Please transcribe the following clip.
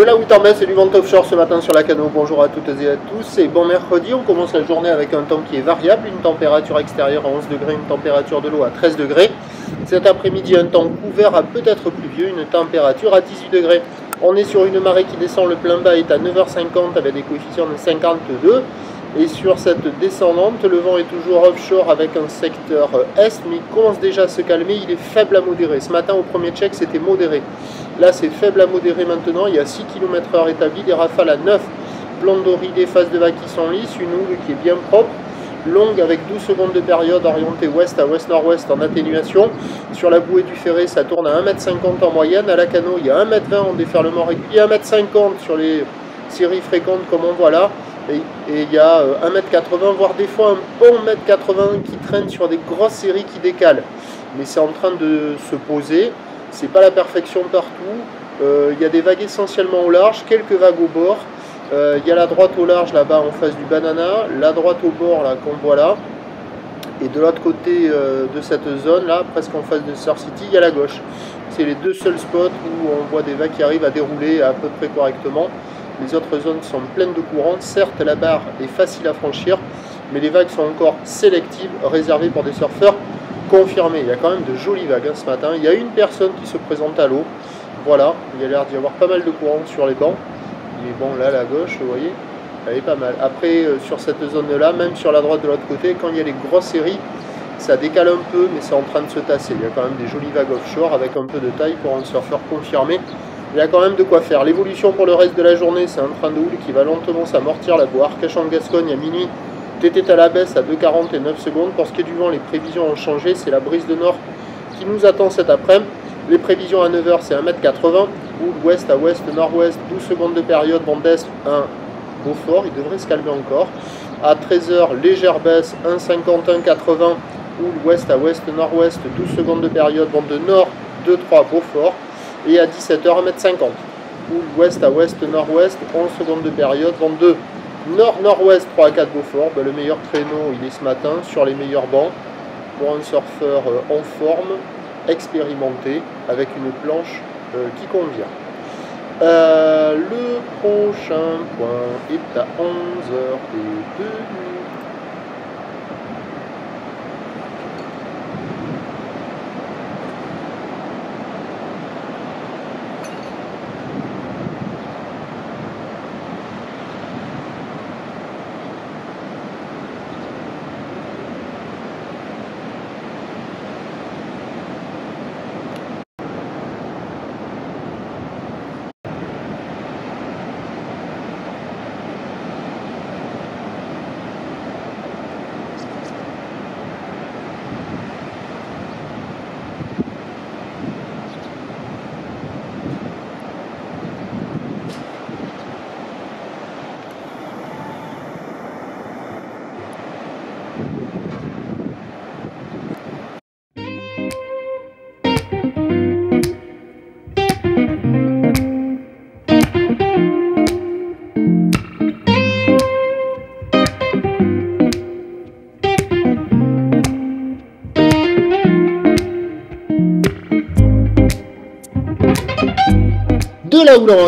De la Witambès et du vent offshore ce matin sur la Cano. Bonjour à toutes et à tous et bon mercredi. On commence la journée avec un temps qui est variable, une température extérieure à 11 degrés, une température de l'eau à 13 degrés. Cet après-midi, un temps couvert à peut-être pluvieux, une température à 18 degrés. On est sur une marée qui descend, le plein bas est à 9h50 avec des coefficients de 52. Et sur cette descendante, le vent est toujours offshore avec un secteur est, mais il commence déjà à se calmer, il est faible à modéré. Ce matin, au premier check, c'était modéré. Là, c'est faible à modéré maintenant, il y a 6 km/h établi, des rafales à 9, plantes d'oreiller, phases de vagues qui sont lisses, une houle qui est bien propre, longue avec 12 secondes de période, orientée ouest à ouest-nord-ouest en atténuation. Sur la bouée du Ferré, ça tourne à 1,50 m en moyenne. À la Cano, il y a 1,20 m en déferlement régulier, 1,50 m sur les séries fréquentes comme on voit là. Et il y a 1,80 m, voire des fois un bon 1,80 m qui traîne sur des grosses séries qui décalent. Mais c'est en train de se poser, c'est pas la perfection partout. Il y a des vagues essentiellement au large, quelques vagues au bord. Il y a la droite au large là-bas en face du Banana, la droite au bord là qu'on voit là. Et de l'autre côté de cette zone là, presque en face de Surf City, il y a la gauche. C'est les deux seuls spots où on voit des vagues qui arrivent à dérouler à peu près correctement. Les autres zones sont pleines de courants. Certes, la barre est facile à franchir, mais les vagues sont encore sélectives, réservées pour des surfeurs confirmés. Il y a quand même de jolies vagues ce matin. Il y a une personne qui se présente à l'eau. Voilà, il y a l'air d'y avoir pas mal de courants sur les bancs. Mais bon, là, la gauche, vous voyez, elle est pas mal. Après, sur cette zone-là, même sur la droite de l'autre côté, quand il y a les grosses séries, ça décale un peu, mais c'est en train de se tasser. Il y a quand même des jolies vagues offshore avec un peu de taille pour un surfeur confirmé. Il y a quand même de quoi faire. L'évolution pour le reste de la journée, c'est un train de houle qui va lentement s'amortir. La boire Arcachon-Gascogne à minuit, TT à la baisse à 2,40 et 9 secondes. Pour ce qui est du vent, les prévisions ont changé. C'est la brise de nord qui nous attend cet après-midi. Les prévisions à 9h, c'est 1,80 m. Houle ouest à ouest, nord-ouest, 12 secondes de période. Vent d'est, 1 Beaufort. Il devrait se calmer encore. À 13h, légère baisse, 1,50, 1,80. Houle ouest à ouest, nord-ouest, 12 secondes de période. Vent de nord, 2,3 Beaufort. Et à 17h, 1,50 m. Houle ouest à ouest, nord-ouest, 11 secondes de période, vent de nord-nord-ouest, 3 à 4 Beaufort. Ben, le meilleur créneau, il est ce matin, sur les meilleurs bancs, pour un surfeur en forme, expérimenté, avec une planche qui convient. Le prochain point est à 11h02. De la houle en